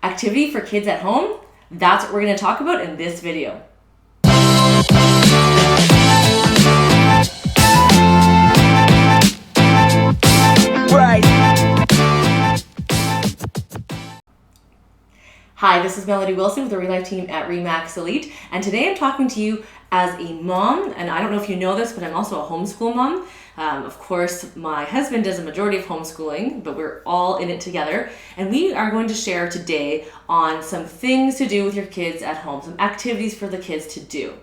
activity for kids at home? That's what we're going to talk about in this video. Hi, this is Melody Wilson with the Real Life team at Remax Elite, and today I'm talking to you as a mom, and I don't know if you know this, but I'm also a homeschool mom. Of course, my husband does a majority of homeschooling, but we're all in it together, and we are going to share today on some things to do with your kids at home, some activities for the kids to do.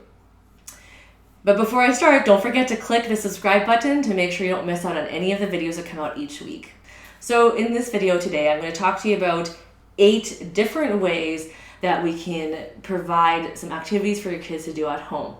But before I start, don't forget to click the subscribe button to make sure you don't miss out on any of the videos that come out each week. So in this video today, I'm going to talk to you about 8 different ways that we can provide some activities for your kids to do at home.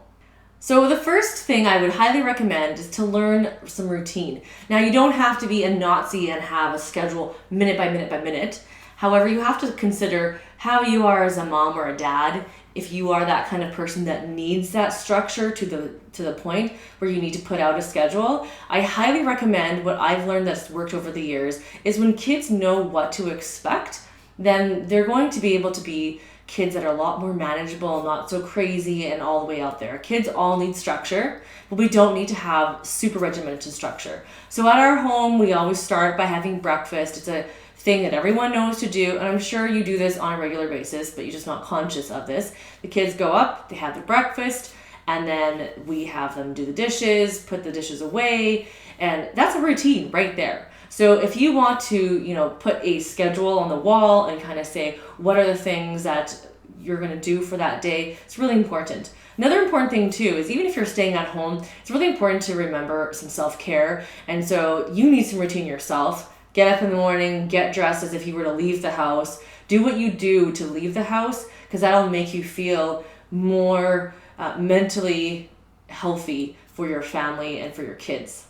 So the first thing I would highly recommend is to learn some routine. Now, you don't have to be a Nazi and have a schedule minute by minute by minute. However, you have to consider how you are as a mom or a dad. If you are that kind of person that needs that structure to the point where you need to put out a schedule, I highly recommend what I've learned that's worked over the years is when kids know what to expect, then they're going to be able to be kids that are a lot more manageable, not so crazy and all the way out there. Kids all need structure, but we don't need to have super regimented structure. So at our home, we always start by having breakfast. It's a thing that everyone knows to do, and I'm sure you do this on a regular basis, but you're just not conscious of this. The kids go up, they have their breakfast, and then we have them do the dishes, put the dishes away, and that's a routine right there. So if you want to, put a schedule on the wall and kind of say, what are the things that you're going to do for that day, it's really important. Another important thing too is even if you're staying at home, it's really important to remember some self-care. And so you need some routine yourself. Get up in the morning, get dressed as if you were to leave the house. Do what you do to leave the house, because that'll make you feel more mentally healthy for your family and for your kids.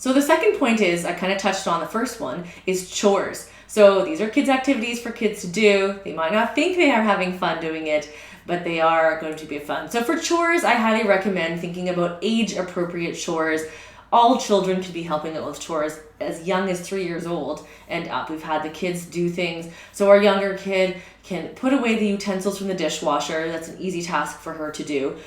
So the second point is, I kind of touched on the first one, is chores. So these are kids' activities for kids to do. They might not think they are having fun doing it, but they are going to be fun. So for chores, I highly recommend thinking about age-appropriate chores. All children can be helping out with chores as young as 3 years old and up. We've had the kids do things. So our younger kid can put away the utensils from the dishwasher. That's an easy task for her to do.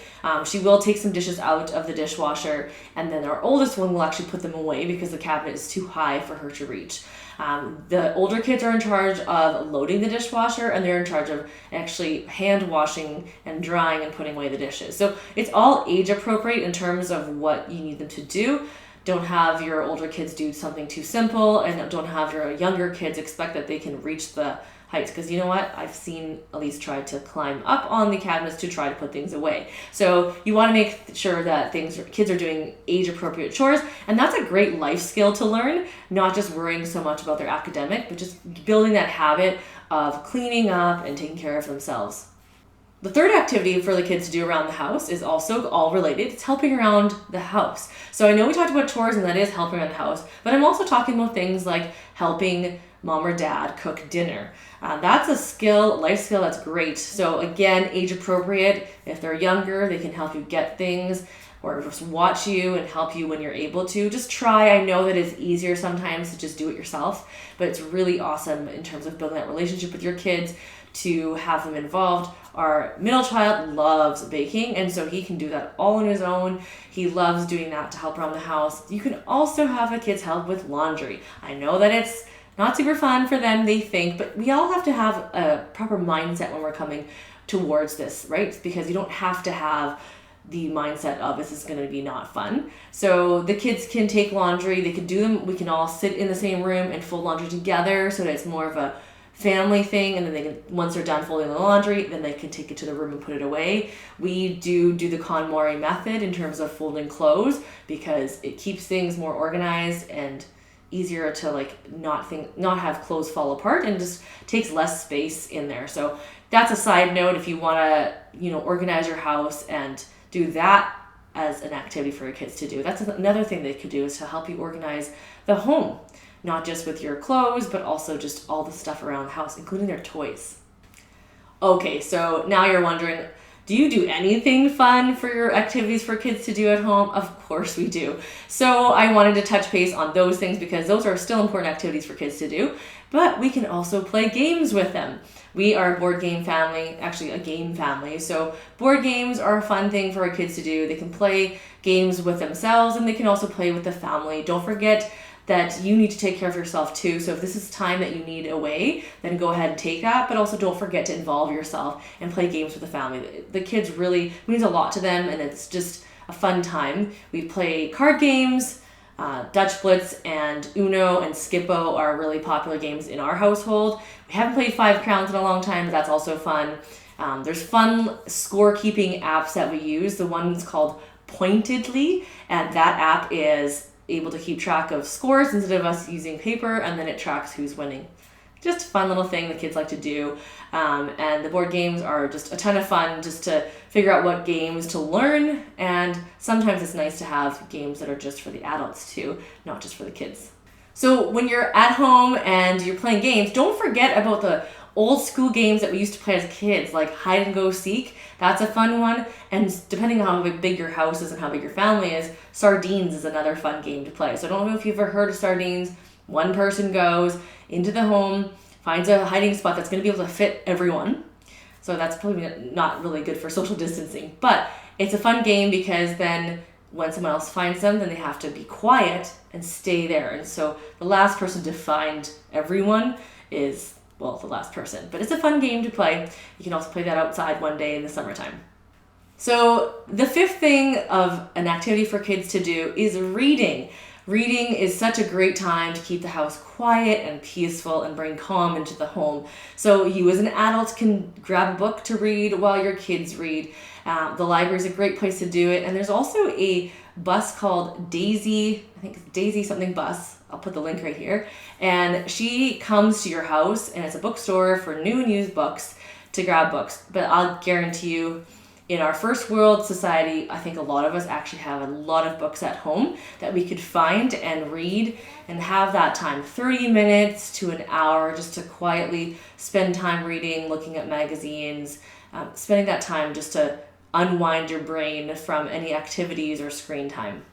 She will take some dishes out of the dishwasher, and then our oldest one will actually put them away because the cabinet is too high for her to reach. The older kids are in charge of loading the dishwasher, and they're in charge of actually hand washing and drying and putting away the dishes. So it's all age appropriate in terms of what you need them to do. Don't have your older kids do something too simple, and don't have your younger kids expect that they can reach the heights, because you know what? I've seen Elise try to climb up on the cabinets to try to put things away. So you want to make sure that kids are doing age-appropriate chores, and that's a great life skill to learn, not just worrying so much about their academic, but just building that habit of cleaning up and taking care of themselves. The third activity for the kids to do around the house is also all related. It's helping around the house. So I know we talked about chores, and that is helping around the house, but I'm also talking about things like helping mom or dad cook dinner. That's a life skill that's great. So again, age appropriate. If they're younger, they can help you get things or just watch you and help you when you're able to. Just try. I know that it's easier sometimes to just do it yourself, but it's really awesome in terms of building that relationship with your kids to have them involved. Our middle child loves baking, and so he can do that all on his own. He loves doing that to help around the house. You can also have the kids help with laundry. I know that it's not super fun for them, they think, but we all have to have a proper mindset when we're coming towards this, right? Because you don't have to have the mindset of this is going to be not fun. So the kids can take laundry, they can do them, we can all sit in the same room and fold laundry together so that it's more of a family thing, and then they can, once they're done folding the laundry, then they can take it to the room and put it away. We do the KonMari method in terms of folding clothes because it keeps things more organized and easier to not have clothes fall apart, and just takes less space in there. So that's a side note if you want to organize your house and do that as an activity for your kids to do. That's another thing they could do, is to help you organize the home, not just with your clothes, but also just all the stuff around the house, including their toys. Okay, so now you're wondering, Do you do anything fun for your activities for kids to do at home? Of course we do. So I wanted to touch base on those things because those are still important activities for kids to do, but we can also play games with them. We are a board game family, actually a game family. So board games are a fun thing for our kids to do. They can play games with themselves and they can also play with the family. Don't forget that you need to take care of yourself too. So if this is time that you need away, then go ahead and take that. But also don't forget to involve yourself and play games with the family. The kids really means a lot to them and it's just a fun time. We play card games. Dutch Blitz and Uno and Skippo are really popular games in our household. We haven't played Five Crowns in a long time, but that's also fun. There's fun scorekeeping apps that we use. The one's called Pointedly, and that app is able to keep track of scores instead of us using paper, and then it tracks who's winning. Just a fun little thing the kids like to do. And the board games are just a ton of fun just to figure out what games to learn. And sometimes it's nice to have games that are just for the adults too, not just for the kids. So when you're at home and you're playing games, don't forget about the old school games that we used to play as kids, like hide and go seek. That's a fun one. And depending on how big your house is and how big your family is, sardines is another fun game to play. So I don't know if you've ever heard of sardines. One person goes into the home, finds a hiding spot that's going to be able to fit everyone. So that's probably not really good for social distancing. But it's a fun game because then when someone else finds them, then they have to be quiet and stay there. And so the last person to find everyone is, well, the last person. But it's a fun game to play. You can also play that outside one day in the summertime. So the fifth thing of an activity for kids to do is reading. Reading is such a great time to keep the house quiet and peaceful and bring calm into the home. So you as an adult can grab a book to read while your kids read. The library is a great place to do it. And there's also a bus called Daisy, I think it's Daisy something bus. I'll put the link right here. And she comes to your house and it's a bookstore for new and used books to grab books. But I'll guarantee you, in our first world society, I think a lot of us actually have a lot of books at home that we could find and read and have that time, 30 minutes to an hour, just to quietly spend time reading, looking at magazines, spending that time just to unwind your brain from any activities or screen time.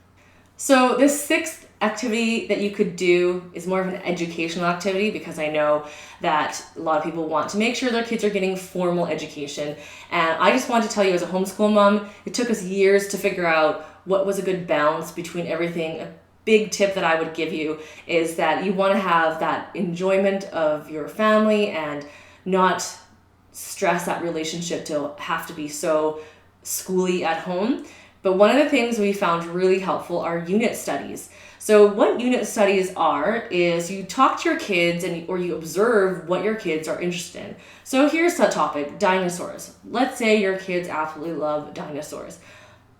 So the sixth activity that you could do is more of an educational activity because I know that a lot of people want to make sure their kids are getting formal education. And I just want to tell you as a homeschool mom, it took us years to figure out what was a good balance between everything. A big tip that I would give you is that you want to have that enjoyment of your family and not stress that relationship to have to be so schooly at home. But one of the things we found really helpful are unit studies. So what unit studies are is you talk to your kids or you observe what your kids are interested in. So here's the topic, dinosaurs. Let's say your kids absolutely love dinosaurs.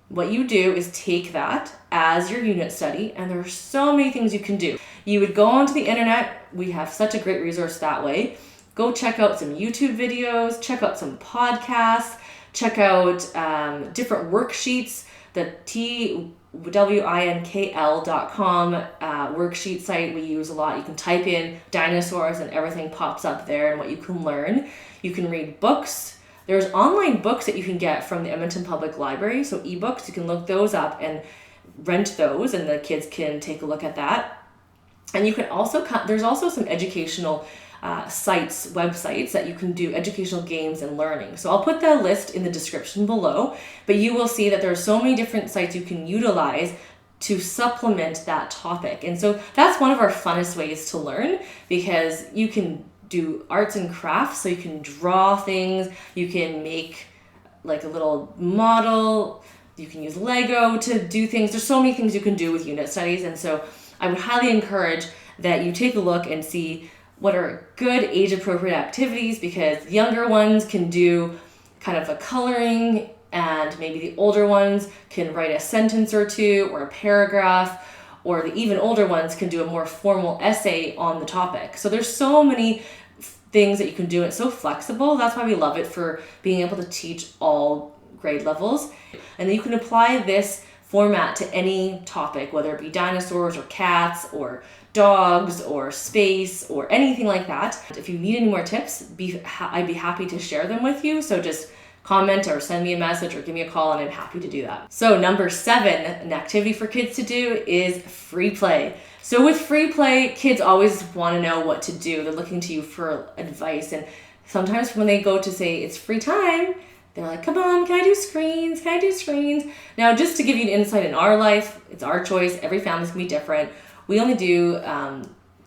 What you do is take that as your unit study, and there are so many things you can do. You would go onto the internet. We have such a great resource that way. Go check out some YouTube videos, check out some podcasts, check out different worksheets. The twinkl.com worksheet site we use a lot. You can type in dinosaurs and everything pops up there and what you can learn. You can read books. There's online books that you can get from the Edmonton Public Library. So ebooks, you can look those up and rent those and the kids can take a look at that. And you can also, there's also some educational websites that you can do educational games and learning. So I'll put the list in the description below, but you will see that there are so many different sites you can utilize to supplement that topic. And so that's one of our funnest ways to learn because you can do arts and crafts. So you can draw things, you can make like a little model, you can use Lego to do things. There's so many things you can do with unit studies. And so I would highly encourage that you take a look and see what are good age-appropriate activities because younger ones can do kind of a coloring and maybe the older ones can write a sentence or two or a paragraph, or the even older ones can do a more formal essay on the topic. So there's so many things that you can do. It's so flexible. That's why we love it for being able to teach all grade levels. And then you can apply this format to any topic, whether it be dinosaurs or cats or dogs or space or anything like that. If you need any more tips, I'd be happy to share them with you. So just comment or send me a message or give me a call, and I'm happy to do that. So number 7, an activity for kids to do is free play. So with free play, kids always want to know what to do. They're looking to you for advice. And sometimes when they go to say it's free time, they're like, come on, can I do screens? Can I do screens? Now, just to give you an insight in our life, it's our choice. Every family's gonna be different. We only do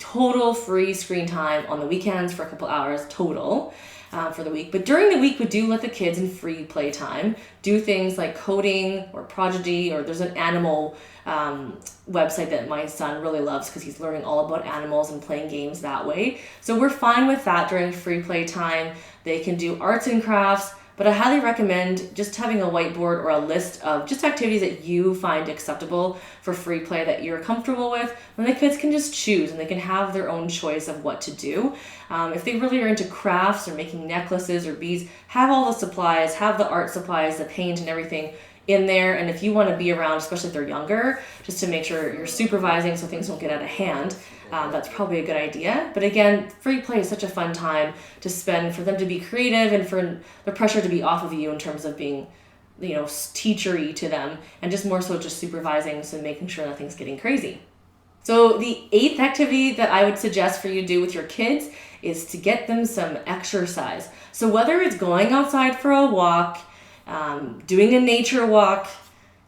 total free screen time on the weekends for a couple hours total for the week. But during the week, we do let the kids in free play time do things like coding or Prodigy, or there's an animal website that my son really loves because he's learning all about animals and playing games that way. So we're fine with that during free play time. They can do arts and crafts, but I highly recommend just having a whiteboard or a list of just activities that you find acceptable for free play that you're comfortable with, and the kids can just choose and they can have their own choice of what to do. If they really are into crafts or making necklaces or beads, have all the supplies, have the art supplies, the paint and everything in there. And if you want to be around, especially if they're younger, just to make sure you're supervising so things don't get out of hand, that's probably a good idea. But again, free play is such a fun time to spend, for them to be creative and for the pressure to be off of you in terms of being, teachery to them, and just more so just supervising, so making sure nothing's getting crazy. So the 8th activity that I would suggest for you to do with your kids is to get them some exercise. So whether it's going outside for a walk, doing a nature walk,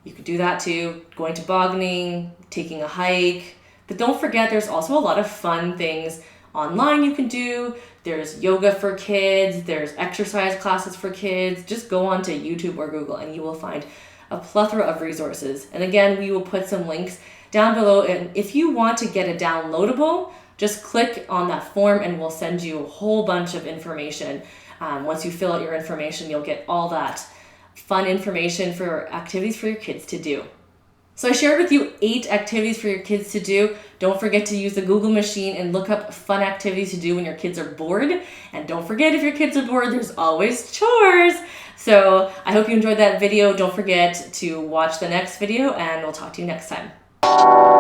you could do that too, going tobogganing, taking a hike. But don't forget, there's also a lot of fun things online you can do. There's yoga for kids, there's exercise classes for kids. Just go onto YouTube or Google and you will find a plethora of resources. And again, we will put some links down below. And if you want to get a downloadable, just click on that form and we'll send you a whole bunch of information. Once you fill out your information, you'll get all that fun information for activities for your kids to do. So I shared with you 8 activities for your kids to do. Don't forget to use the Google machine and look up fun activities to do when your kids are bored. And don't forget, if your kids are bored, there's always chores. So I hope you enjoyed that video. Don't forget to watch the next video, and we'll talk to you next time.